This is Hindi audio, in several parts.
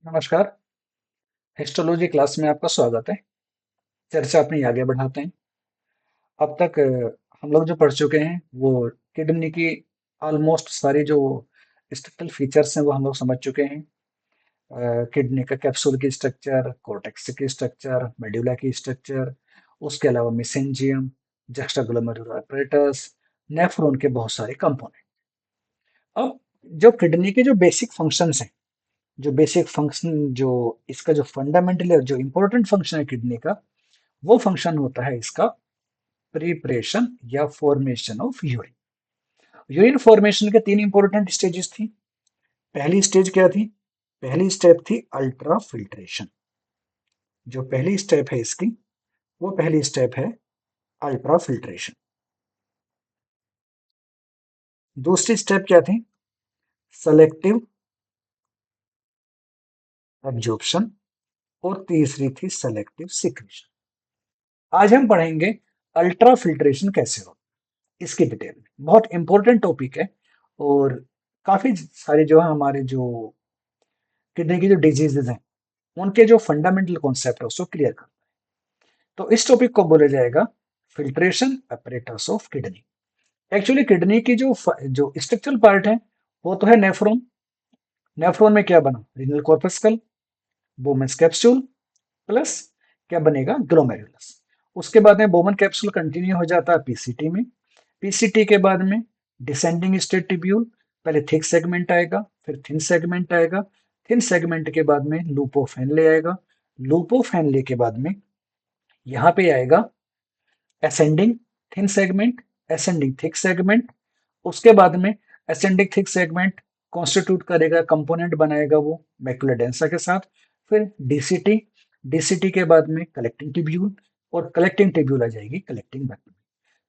नमस्कार। हिस्टोलॉजी क्लास में आपका स्वागत है। चर्चा अपनी आगे बढ़ाते हैं। अब तक हम लोग जो पढ़ चुके हैं वो किडनी की ऑलमोस्ट सारी जो स्ट्रक्चरल फीचर्स हैं वो हम लोग समझ चुके हैं। किडनी का कैप्सूल की स्ट्रक्चर, कोर्टेक्स की स्ट्रक्चर, मेडुला की स्ट्रक्चर, उसके अलावा मेसेंजियम, जस्टाग्लोमेरुलर apparatus, नेफ्रॉन के बहुत सारे कंपोनेंट। अब जो किडनी के जो बेसिक फंक्शंस हैं, जो बेसिक फंक्शन जो इसका जो फंडामेंटल जो इंपॉर्टेंट फंक्शन है किडनी का, वो फंक्शन होता है इसका प्रिपरेशन या formation of urine. Urine formation के तीन इंपॉर्टेंट स्टेजेस थी। पहली स्टेज क्या थी? पहली स्टेप थी अल्ट्रा फिल्ट्रेशन। जो पहली स्टेप है इसकी, वो पहली स्टेप है अल्ट्रा फिल्ट्रेशन। दूसरी स्टेप क्या थी? Selective absorption. और तीसरी थी सेलेक्टिव सिक्रीशन। आज हम पढ़ेंगे अल्ट्रा फिल्ट्रेशन कैसे हो, इसकी डिटेल में। बहुत इंपॉर्टेंट टॉपिक है और काफी सारे जो है हमारे जो किडनी की जो डिजीजेज हैं उनके जो फंडामेंटल कॉन्सेप्ट है उसको क्लियर कर। तो इस टॉपिक को बोला जाएगा filtration apparatus of kidney. Actually kidney की जो स्ट्रक्चरल पार्ट है वो तो है नेफ्रॉन। नेफ्रॉन में क्या बना? Renal corpuscle, Bowman's capsule, plus क्या बनेगा? ग्लोमेरुलस। उसके बाद में बोमन कैप्सूल कंटिन्यू हो जाता है पीसीटी में। पीसीटी के बाद में डिसेंडिंग स्टेट ट्यूब्यूल, पहले थिक सेगमेंट आएगा, फिर थिन सेगमेंट आएगा। थिन सेगमेंट के बाद में लूप ऑफ हेनले आएगा। लूप ऑफ हेनले के बाद में यहाँ पे आएगा ascending thin segment, ascending thick segment. उसके बाद में असेंडिंग थिक सेगमेंट कॉन्स्टिट्यूट करेगा, कंपोनेंट बनाएगा वो मैकुला डेंसा के साथ। फिर डीसीटी, डीसीटी के बाद में कलेक्टिंग ट्यूब्यूल, और कलेक्टिंग ट्यूब्यूल आ जाएगी कलेक्टिंग बल्ब।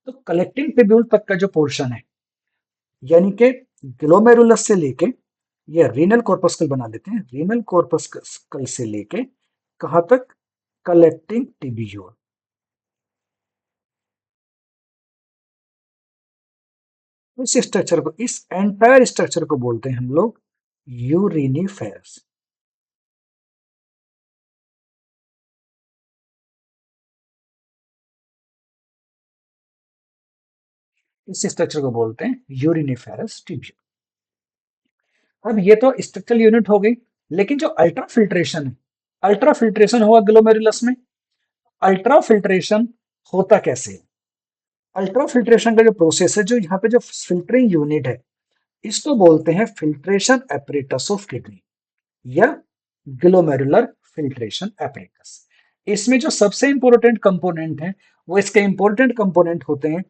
तो कलेक्टिंग ट्यूब्यूल तक का जो पोर्शन है, यानी कि ग्लोमेरुलस से लेके, या रीनल कॉर्पस्कल बना लेते हैं, रीनल कॉर्पस्कल से लेके कहाँ तक? Collecting tubule. इस स्ट्रक्चर को, इस एंटायर स्ट्रक्चर को बोलते हैं हम लोग यूरिनिफेरस। इस स्ट्रक्चर को बोलते हैं यूरिनिफेरस ट्यूब्यूल। अब ये तो स्ट्रक्चरल यूनिट हो गई, लेकिन जो अल्ट्रा फिल्ट्रेशन है, अल्ट्रा फिल्ट्रेशन हुआ ग्लोमेरुलस में। अल्ट्रा फिल्ट्रेशन होता कैसे है? अल्ट्रा फिल्ट्रेशन का जो प्रोसेस है, जो यहाँ पे जो फिल्टरिंग यूनिट है, इसको बोलते हैं फिल्ट्रेशन एपरेटस ऑफ किडनी, या ग्लोमेरुलर फिल्ट्रेशन एपरेटस। इसमें जो सबसे इंपॉर्टेंट कंपोनेंट है, वो इसके इंपॉर्टेंट कंपोनेंट होते हैं।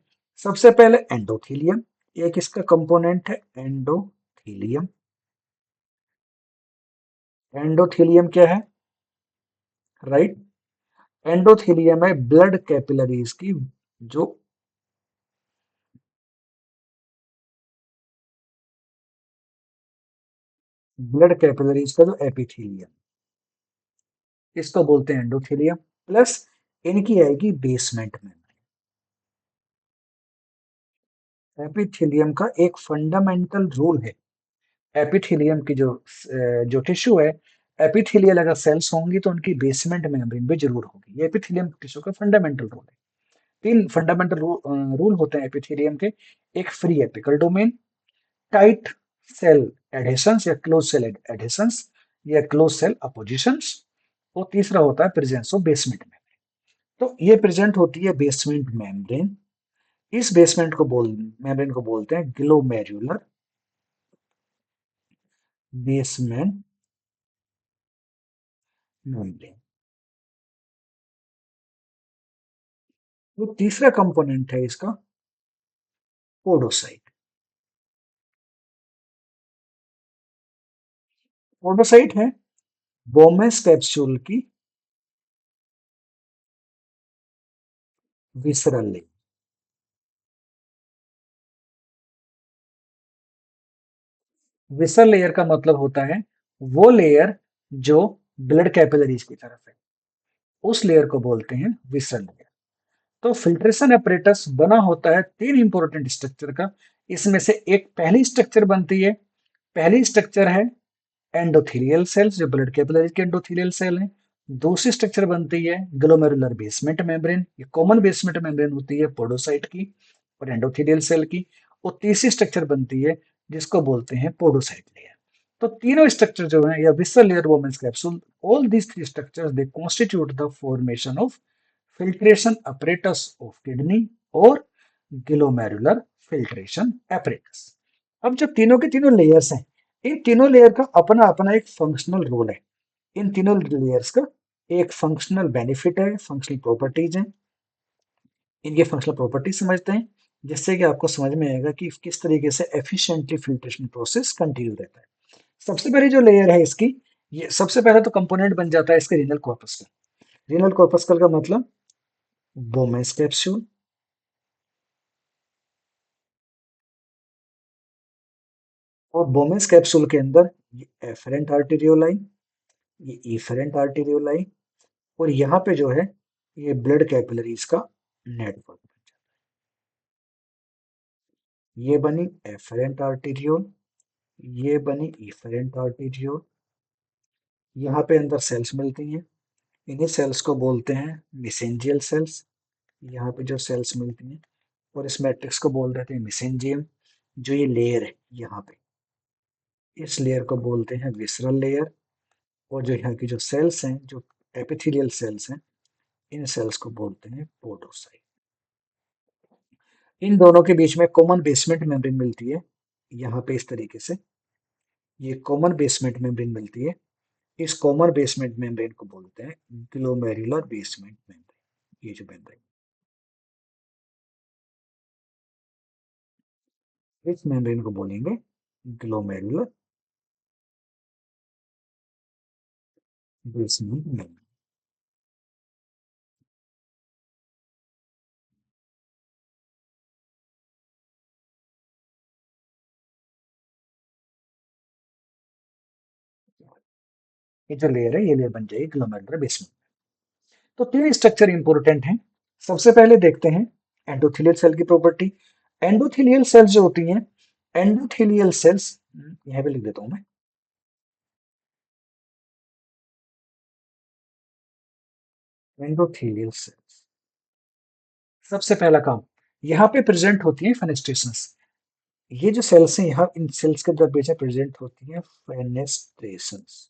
सबसे पहले एंडोथीलियम, एक इसका कंपोनेंट है एंडोथीलियम। एंडोथीलियम क्या है? राइट, एंडोथीलियम है ब्लड कैपिलरीज की जो ब्लड कैपिलरीज का जो एपिथीलियम, इसको बोलते हैं एंडोथीलियम। प्लस इनकी आएगी बेसमेंट में। एपिथीलियम का एक फंडामेंटल रूल है, एपिथेलियम की जो टिश्यू है, एपिथेलियल अगर सेल्स होंगी तो उनकी बेसमेंट मेम्ब्रेन भी जरूर होगी। ये एपिथेलियम टिश्यू का फंडामेंटल रूल है। तीन फंडामेंटल रूल होते हैं एपिथेलियम के। एक free apical domain, tight cell adhesions या क्लोज सेल एडहेशंस या क्लोज सेल अपोजिशंस, और तीसरा होता है प्रेजेंस ऑफ बेसमेंट मेम्ब्रेन। तो ये प्रेजेंट होती है बेसमेंट मेम्ब्रेन। इस बेसमेंट को मेम्ब्रेन को बोलते हैं ग्लोमेरुलर बेसमेंट मेम्ब्रेन। तो तीसरा कंपोनेंट है इसका पोडोसाइट। पोडोसाइट है बोमेस कैप्सूल की विसरल लेयर। विसरल लेयर का मतलब होता है वो लेयर जो ब्लड कैपिलरीज की तरफ है, उस लेयर को बोलते हैं विसरल लेयर। तो फिल्ट्रेशन apparatus बना होता है तीन इंपॉर्टेंट स्ट्रक्चर का। इसमें से एक पहली स्ट्रक्चर बनती है, पहली स्ट्रक्चर है एंडोथेलियल सेल्स जो ब्लड कैपिलरीज के एंडोथेलियल सेल हैं। दूसरी स्ट्रक्चर बनती है ग्लोमेरुलर बेसमेंट मेम्ब्रेन, ये कॉमन बेसमेंट मेम्ब्रेन होती है पोडोसाइट की और एंडोथेलियल सेल की। और तीसरी स्ट्रक्चर बनती है जिसको बोलते हैं पोडोसाइट लेयर। तो तीनों स्ट्रक्चर जो है या visceral layer women's capsule, all these three structures they constitute the formation of filtration apparatus of kidney और ग्लोमेरुलर फिल्ट्रेशन apparatus। अब जो तीनों के तीनों लेयर्स हैं, इन तीनों लेयर का अपना अपना एक फंक्शनल रोल है। इन तीनों लेयर्स का एक फंक्शनल बेनिफिट है, फंक्शनल प्रॉपर्टीज हैं। इनके फंक्शनल प्रॉपर्टीज समझते हैं, जिससे कि आपको समझ में आएगा कि किस तरीके से एफिशिएंटली फिल्ट्रेशन प्रोसेस कंटिन्यू रहता है। सबसे पहली जो लेयर है इसकी, ये सबसे पहले तो कंपोनेंट बन जाता है इसके रीनल कॉर्पस्कल। रीनल कॉर्पस्कल का मतलब बोमेस कैप्सूल, और बोमेस कैप्सूल के अंदर ये एफरेंट आर्टेरियोलाई, ये इफरेंट आर्टेरियोलाई, और यहाँ पे जो है ये ब्लड कैपिलरीज का नेटवर्क। ये बनी एफरेंट आर्टेरियोल, ये बनी इफरेंट आर्टेरियोल। यहाँ पे अंदर सेल्स मिलती हैं, इन्हीं सेल्स को बोलते हैं मिसेंजियल सेल्स। यहाँ पे जो सेल्स मिलती हैं, और इस मैट्रिक्स को बोल देते हैं मिसेंजियम। जो ये लेयर है यहाँ पे, इस लेयर को बोलते हैं विसरल लेयर। और जो यहाँ की जो सेल्स हैं, जो एपिथेलियल सेल्स हैं, इन सेल्स को बोलते हैं पोडोसाइट। इन दोनों के बीच में कॉमन बेसमेंट मेम्ब्रेन मिलती है, यहाँ पे इस तरीके से ये कॉमन बेसमेंट मेम्ब्रेन मिलती है। इस कॉमन बेसमेंट मेम्ब्रेन को बोलते हैं ग्लोमेरुलर बेसमेंट मेम्ब्रेन। ये जो मेम्ब्रेन, इस मेम्ब्रेन को बोलेंगे ग्लोमेरुलर बेसमेंट मेम्ब्रेन। ये जो लेयर है, ये लेयर बन जाएगी ग्लोमेरुलर बेसमेंट। तो तीन स्ट्रक्चर इंपॉर्टेंट हैं। सबसे पहले देखते हैं एंडोथेलियल सेल की प्रॉपर्टी। एंडोथेलियल सेल्स जो होती हैं, एंडोथेलियल सेल्स, यहाँ पे लिख देता हूं मैं, एंडोथेलियल सेल्स। सबसे पहला काम, यहाँ पे प्रेजेंट होती है फेनेस्ट्रेशंस। ये जो सेल्स हैं यहाँ, इन सेल्स के अंदर बीच में प्रेजेंट होती है फेनेस्ट्रेशंस।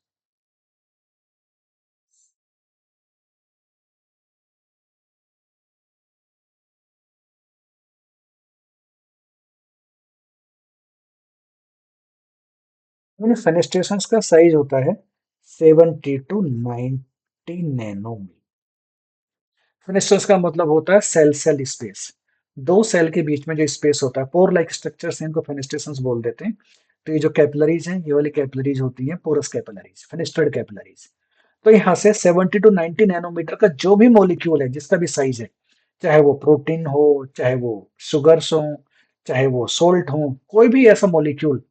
इन फेनेस्ट्रेशंस का साइज होता है 70 टू 90 नैनोमीटर। फेनेस्ट्रेशंस का मतलब होता है सेल सेल स्पेस, दो सेल के बीच में जो स्पेस होता है। पोर लाइक स्ट्रक्चर्स हैं, इनको फेनेस्ट्रेशंस बोल देते हैं। तो ये जो कैपिलरीज हैं, ये वाली कैपिलरीज होती हैं पोरस कैपिलरीज, फेनेस्ट्रेड कैपिलरीज। तो यहाँ से 70 टू 90 नैनोमीटर का जो भी मॉलिक्यूल है, जिसका भी साइज है, चाहे वो प्रोटीन हो, चाहे वो शुगर्स हो, चाहे वो सोल्ट हो, कोई भी ऐसा मॉलिक्यूल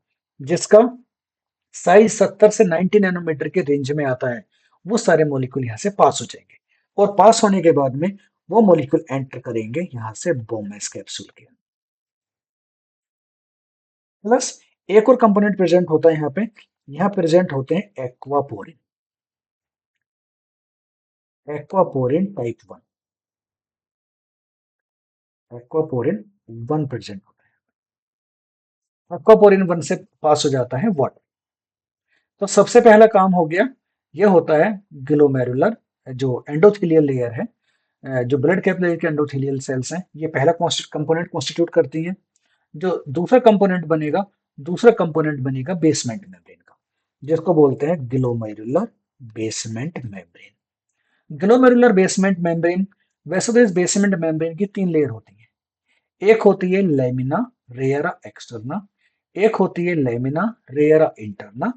जिसका साइज 70 से 90 नैनोमीटर के रेंज में आता है, वो सारे मॉलिक्यूल यहाँ से पास हो जाएंगे। और पास होने के बाद में वो मॉलिक्यूल एंटर करेंगे यहाँ से बोमेस कैप्सूल के। प्लस एक और कंपोनेंट प्रेजेंट होता है यहाँ पे, यहाँ प्रेजेंट होते हैं aquaporin. Aquaporin type 1, aquaporin 1 present होता है। एक्वापोरिन 1 से पास हो जाता है वाटर। तो सबसे पहला काम हो गया, ये होता है ग्लोमेरुलर, जो एंडोथेलियल लेयर है, जो ब्लड कैपिलरी के एंडोथेलियल सेल्स हैं, ये पहला कंपोनेंट कॉन्स्टिट्यूट करती हैं। जो दूसरा कंपोनेंट बनेगा, दूसरा कंपोनेंट बनेगा बेसमेंट मेम्ब्रेन का, जिसको बोलते हैं glomerular basement membrane. Glomerular basement membrane, वैसे तो इस बेसमेंट मेम्ब्रेन की तीन लेयर होती हैं। एक होती है लेमिना रेयरा एक्सटर्ना, एक होती है लेमिना रेयरा इंटरना,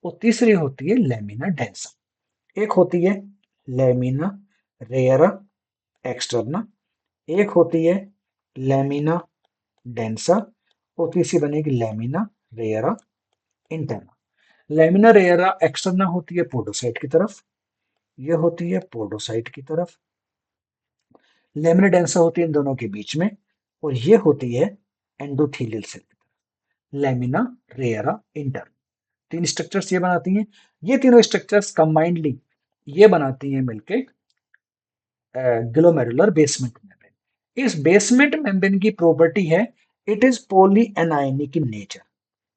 और तीसरी होती है लेमिना डेंसा। एक होती है लेमिना रेयरा एक्सटर्ना, एक होती है लेमिना डेंसा, और तीसरी बनेगी लेमिना रेयरा इंटरना। लेमिना रेयरा एक्सटर्ना होती है पोडोसाइट की तरफ, ये होती है पोडोसाइट की तरफ। लेमिना डेंसा होती है इन दोनों के बीच में, और ये होती है एंडोथेलियल सेल की तरफ, लेमिना रेयरा इंटरना। तीन स्ट्रक्चर्स ये बनाती हैं। ये तीनों स्ट्रक्चर्स कंबाइंडली ये बनाती हैं मिलके ग्लोमेरुलर बेसमेंट मेम्ब्रेन। इस बेसमेंट मेम्ब्रेन की प्रॉपर्टी है it is poly anionic in nature.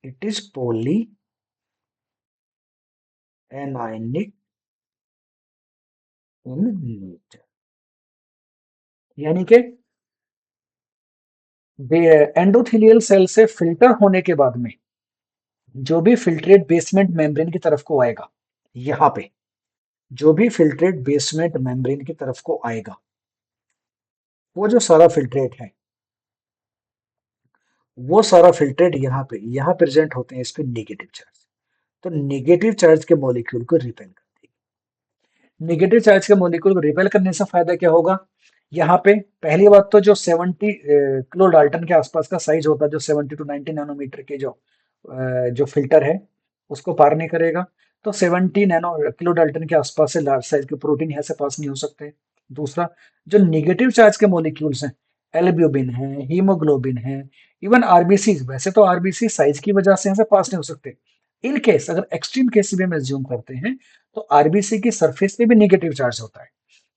It is poly anionic in nature, यानी कि एंडोथेलियल सेल से फिल्टर होने के बाद में जो भी फिल्ट्रेट बेसमेंट मेम्ब्रेन की तरफ को आएगा, यहाँ पे जो भी फिल्ट्रेट बेसमेंट मेम्ब्रेन की तरफ को आएगा, वो जो सारा फिल्ट्रेट है, वो सारा फिल्ट्रेट यहाँ प्रेजेंट होते हैं इस पे नेगेटिव चार्ज। तो नेगेटिव चार्ज के मॉलिक्यूल को रिपेल कर देगी। नेगेटिव चार्ज के मॉलिक्यूल को रिपेल करने से फायदा क्या होगा? यहाँ पे पहली बात तो जो 70 किलो डाल्टन के आसपास का साइज होता है, जो 70 टू 90 नैनोमीटर के जो फिल्टर है उसको पार नहीं करेगा। तो 70 नैनो किलो डाल्टन के आसपास से लार्ज साइज के प्रोटीन यहाँ से पास नहीं हो सकते। दूसरा, जो निगेटिव चार्ज के मॉलिक्यूल्स हैं, एल्ब्यूमिन है, हीमोग्लोबिन है, इवन आरबीसी, वैसे तो आरबीसी साइज की वजह से यहाँ से पास नहीं हो सकते। इन केस अगर एक्सट्रीम केस भी हम एज्यूम करते हैं तो आरबीसी की सरफेस पे भी नेगेटिव चार्ज होता है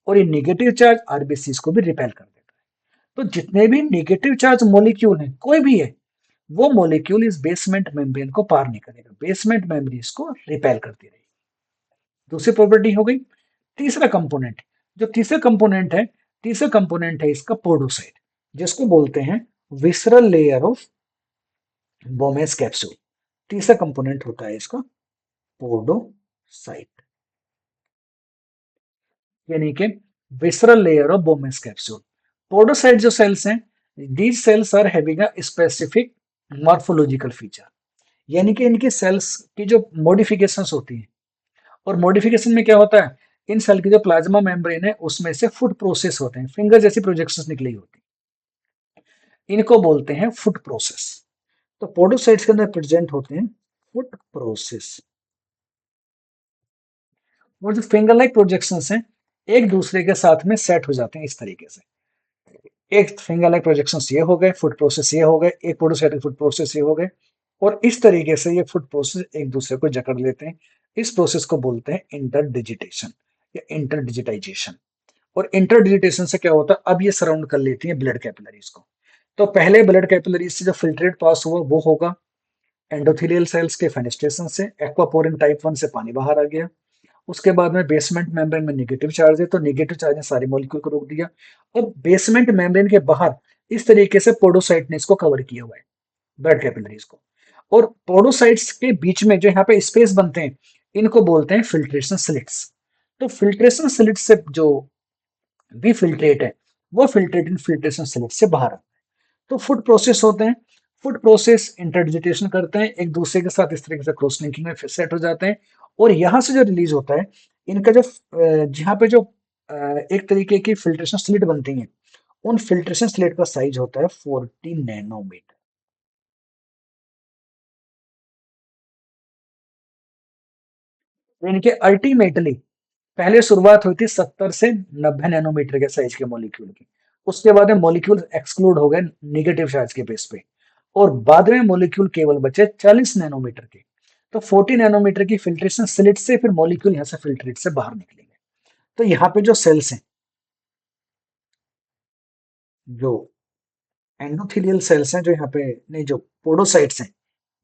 और ये नेगेटिव चार्ज आरबीसी को भी रिपेल कर देता है। तो जितने भी नेगेटिव चार्ज मॉलिक्यूल हैं, कोई भी है, वो मॉलिक्यूल इस बेसमेंट मेम्ब्रेन को पार नहीं करेगा, बेसमेंट मेम्ब्रेन को रिपेल करती रहेगी। दूसरी प्रॉपर्टी हो गई। तीसरा कंपोनेंट, जो तीसरा कंपोनेंट है इसका पोडोसाइट, जिसको बोलते हैं visceral layer of Bowman's capsule. तीसरा कंपोनेंट होता है इसका पोडोसाइट, यानी कि visceral layer of Bowman's capsule. Podocyte जो सेल्स हैं, these cells are having a specific morphological feature, यानी कि इनकी सेल्स की जो मॉडिफिकेशंस होती हैं, और मॉडिफिकेशन में क्या होता है, इन सेल की जो प्लाज्मा मेम्ब्रेन है उसमें से फुट प्रोसेस होते हैं, फिंगर जैसी प्रोजेक्शंस निकली होती हैं, इनको बोलते हैं फुट प्रोसेस। तो पोडोसाइट्स के अंदर प्रेजेंट होते हैं फुट प्रोसेस, और जो फिंगर लाइक प्रोजेक्शंस हैं एक दूसरे के साथ में सेट हो जाते हैं इस तरीके से। एक फिंगर लाइक प्रोजेक्शंस ये हो गए, फुट प्रोसेस ये हो गए, एक पोडोसाइटिक फुट प्रोसेस ये हो गए, और इस तरीके से ये फुट प्रोसेस एक दूसरे को जकड़ लेते हैं। इस प्रोसेस को बोलते हैं इंटरडिजिटेशन या इंटरडिजिटाइजेशन। और इंटरडिजिटेशन से क्या होता है, अब ये सराउंड कर लेती है ब्लड कैपिलरीज को। तो पहले ब्लड कैपिलरीज से जो फिल्ट्रेट पास हुआ वो होगा एंडोथेलियल सेल्स के फेनेस्ट्रेशन से, एक्वापोरिन टाइप 1 से पानी बाहर आ गया। उसके बाद में बेसमेंट मेम्ब्रेन में नेगेटिव चार्ज है, तो नेगेटिव चार्ज ने सारे मॉलिक्यूल को रोक दिया। अब बेसमेंट मेम्ब्रेन के बाहर इस तरीके से पोडोसाइट ने इसको कवर किया हुआ है, ब्लड कैपिलरीज को। और पोडोसाइट्स के बीच में जो यहाँ पे स्पेस बनते हैं, इनको बोलते हैं फिल्ट्रेशन स्लिट्स। तो फिल्ट्रेशन स्लिट से जो भी फिल्ट्रेट है, वो फिल्ट्रेट इन फिल्ट्रेशन स्लिट से बाहर आता है। तो फूड प्रोसेस होते हैं, फूड प्रोसेस इंटरडिजिटेशन करते हैं, एक दूसरे के साथ इस तरीके से क्रॉस लिंकिंग में सेट हो जाते हैं, और यहाँ से जो रिलीज होता है, इनका जो जहाँ पे जो एक तरीके की फिल्ट्रेशन स्लिट बनती है, उन फिल्ट्रेशन स्लिट का साइज होता है 40 नैनोमीटर। इनके अल्टीमेटली पहले शुरुआत हुई थी 70 से 90 नैनोमीटर के साइज के मॉलिक्यूल की। उसके बाद में मॉलिक्यूल एक्सक्लूड हो गए निगेटिव चार्ज के बेस पे, और बाद में मॉलिक्यूल केवल बचे 40 नैनोमीटर के। तो 40 नैनोमीटर की फिल्ट्रेशन स्लिट से फिर मॉलिक्यूल यहाँ से फिल्ट्रेट से बाहर निकलेंगे। तो यहाँ पे जो सेल्स हैं, जो एंडोथेलियल सेल्स हैं, जो यहाँ पे नहीं, जो पोडोसाइट्स हैं,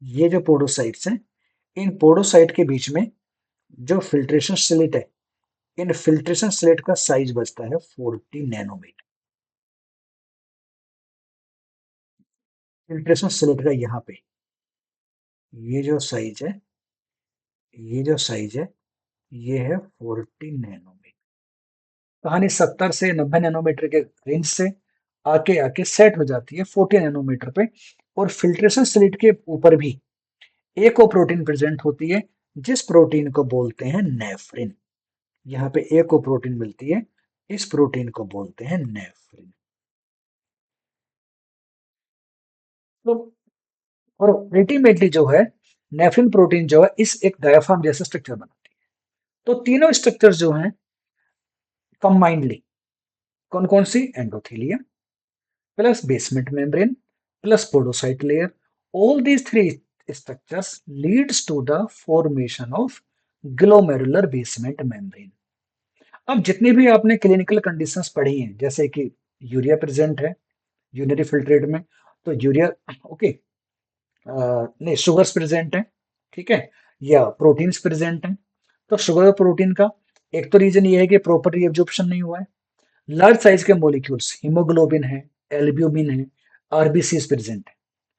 ये जो पोडोसाइट्स हैं, इन पोडोसाइट के बीच में जो फिल्ट्रेशन स्लिट है, इन फिल्ट्रेशन स्लिट का साइज बचता है 40 नैनोमीटर। फिल्ट्रेशन स्लिट का यहाँ पे ये जो साइज है, ये जो साइज है, ये है 40 नैनोमीटर। कहानी 70 से 90 नैनोमीटर के रेंज से आके आके सेट हो जाती है 40 नैनोमीटर पे। और फिल्ट्रेशन स्लिट के ऊपर भी एक और प्रोटीन प्रेजेंट होती है, जिस प्रोटीन को बोलते हैं नेफ्रिन। यहाँ पे एक और प्रोटीन मिलती है, इस प्रोटीन को बोलते हैं नेफ्रिन। तो और अल्टीमेटली जो है, नेफ्रिन प्रोटीन जो है इस एक डायाफ्राम जैसा स्ट्रक्चर बनाती है। तो तीनों स्ट्रक्चर जो हैं कंबाइंडली, कौन कौन सी, endothelium plus basement membrane plus podocyte layer, all these three structures leads to the formation of glomerular basement membrane। अब जितनी भी आपने क्लिनिकल कंडीशंस पढ़ी हैं, जैसे कि यूरिया प्रेजेंट है यूरिनरी फिल्ट्रेट में, तो यूरिया ओके, नहीं शुगर्स प्रेजेंट है, ठीक है, या प्रोटीन्स प्रेजेंट हैं। तो शुगर और प्रोटीन का एक तो रीजन ये है कि प्रॉपर रीअब्जॉर्प्शन नहीं हुआ है। लार्ज साइज के मॉलिक्यूल्स हीमोग्लोबिन है, एल्ब्यूमिन है, आरबीसी प्रेजेंट है,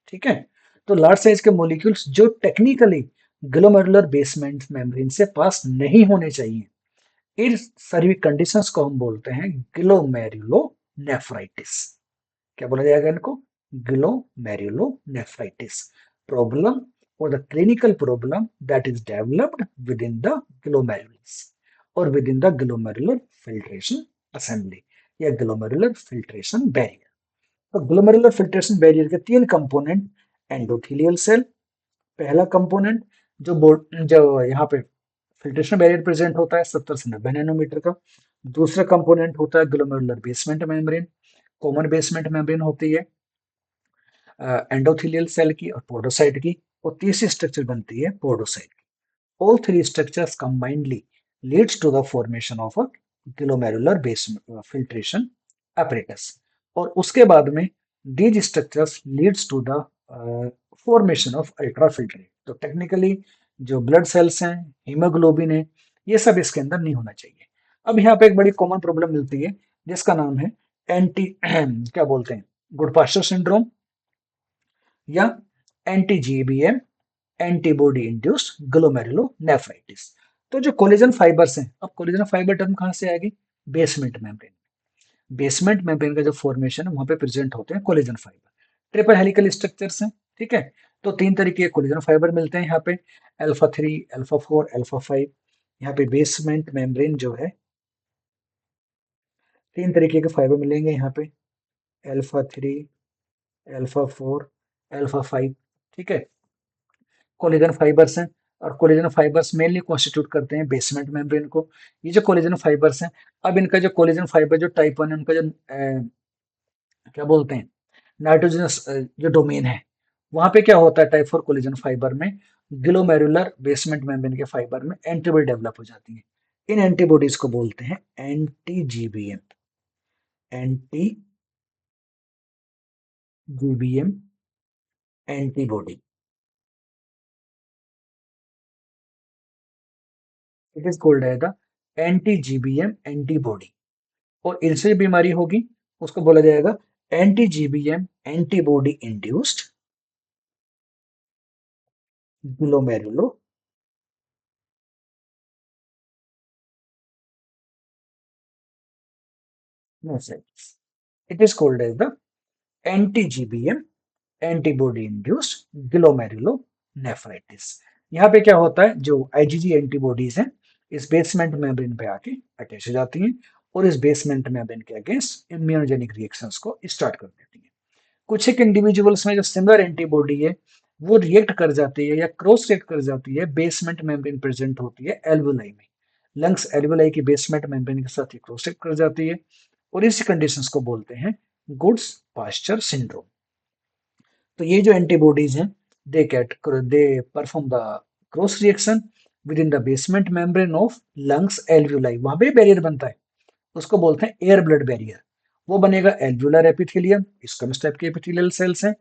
ठीक है। तो लार्ज साइज के मॉलिक्यूल्स जो टेक्निकली ग्लोमेरुलर बेसमेंट मेम्ब्रेन से पास नहीं होने चाहिए, इन सारी कंडीशंस को हम बोलते हैं ग्लोमेरुलोनेफ्राइटिस। क्या बोला जाएगा इनको? ग्लोमेरुलोनेफ्राइटिस प्रॉब्लम और the clinical problem that is developed within the glomerulus और within the glomerular filtration assembly या ग्लोमेरुलर फिल्ट्रेशन बैरियर। तो ग्लोमेरुलर फिल्ट्रेशन बैरियर के तीन कंपोनेंट, एंडोथेलियल सेल पहला कंपोनेंट, जो यहाँ पे फिल्ट्रेशन बैरियर प्रेजेंट होता है 70 से 90 नैनोमीटर का। दूसरा कंपोनेंट होता है glomerular basement membrane, common basement membrane होती है एंडोथेलियल सेल की और पोडोसाइट की, और तीसरी स्ट्रक्चर बनती है पोडोसाइट की। All three structures combinedly leads to the formation of a glomerular basement filtration apparatus। और उसके बाद में these structures leads to the formation of ultrafiltrate। तो टेक्निकली जो ब्लड सेल्स हैं, हीमोग्लोबिन है, ये सब इसके अंदर नहीं होना चाहिए। अब यहाँ पे एक बड़ी कॉमन प्रॉब्लम मिलती है जिसका नाम है एंटी क्या बोलते हैं, गुडपास्चर सिंड्रोम या anti GBM, antibody induced glomerulonephritis. तो जो कोलेजन फाइबर्स हैं, अब कोलेजन फाइबर टर्म कहाँ से आएगी? Basement membrane. बेसमेंट मेम्ब्रेन का जो फॉर्मेशन है वहां पे प्रेजेंट होते हैं collagen fibre, triple helical structures हैं, ठीक है। तो तीन तरीके के कोलेजन फाइबर मिलते हैं यहाँ पे, अल्फा 3, अल्फा 4, अल्फा 5। यहाँ पे बेसमेंट मेम्ब्रेन जो है, तीन तरीके के फाइबर मिलेंगे यहाँ पे, अल्फा 3, अल्फा 4, अल्फा 5, ठीक है। कोलेजन फाइबर्स हैं और कोलेजन फाइबर्स मेनली कॉन्स्टिट्यूट करते हैं बेसमेंट मेम्ब्रेन को। ये जो कोलेजन फाइबर्स हैं, अब इनका जो कोलेजन फाइबर जो टाइप 1 है, उनका जो क्या बोलते हैं, नाइट्रोजनस जो डोमेन है, वहां पे क्या होता है टाइप 4 कोलेजन फाइबर में, ग्लोमेरुलर बेसमेंट मेम्ब्रेन के फाइबर में एंटीबॉडी डेवलप हो जाती है। इन एंटीबॉडीज को बोलते हैं anti GBM, anti GBM antibody. It is called as the anti GBM antibody. और इनसे बीमारी होगी उसको बोला जाएगा anti GBM antibody induced glomerulo. It is called as the anti GBM antibody induced glomerulonephritis. यहाँ पे क्या होता है, जो आईजीजी एंटीबॉडीज हैं इस बेसमेंट मेम्ब्रेन पे आके अटैच हो जाती हैं और इस बेसमेंट मेम्ब्रेन के अगेंस्ट इम्यूनोजेनिक रिएक्शंस को स्टार्ट कर देती हैं। कुछ एक इंडिविजुअल्स में जो सिमिलर एंटीबॉडी है वो रिएक्ट कर जाती है या क्रॉस रिएक्ट कर जाती है, बेसमेंट मेम्ब्रेन प्रेजेंट होती है एल्वुलाई में, लंग्स एल्वुलाई की बेसमेंट मेम्ब्रेन के साथ ही क्रॉस रिएक्ट कर जाती है, और इसी कंडीशंस को बोलते हैं गुड्स पास्चर सिंड्रोम। तो ये जो एंटीबॉडीज हैं, they perform the cross reaction with in the basement membrane of lungs alveoli, वहां पे बैरियर बनता है, उसको बोलते हैं एयर ब्लड बैरियर। वो बनेगा एल्वुलर एपिथेलियम, स्क्वैमस टाइप के एपिथेलियल सेल्स हैं।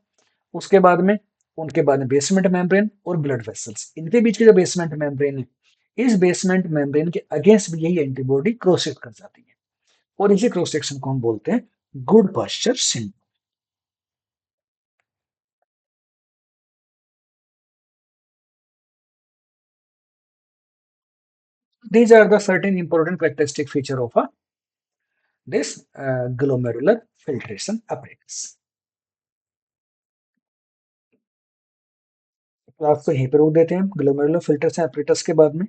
उसके बाद में उनके बाद में बेसमेंट मेम्ब्रेन और ब्लड वेसल्स, इनके बीच की जो बेसमेंट मेम्ब्रेन है, इस बेसमेंट मेम्ब्रेन के अगेंस्ट भी यही एंटीबॉडी क्रॉस रिएक्ट कर जाती है, और इसी क्रॉस रिएक्शन को हम बोलते हैं Goodpasture syndrome. These are the certain important characteristic feature of this glomerular filtration apparatus। Class को यहीं पर रोक देते हैं ग्लोमेरुलर फिल्ट्रेशन apparatus के बाद में।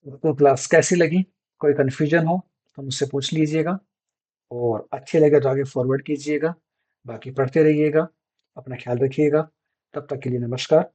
तो क्लास कैसी लगी, कोई कंफ्यूजन हो तो मुझसे पूछ लीजिएगा, और अच्छे लगे तो आगे फॉरवर्ड कीजिएगा। बाकी पढ़ते रहिएगा, अपना ख्याल रखिएगा। तब तक के लिए नमस्कार।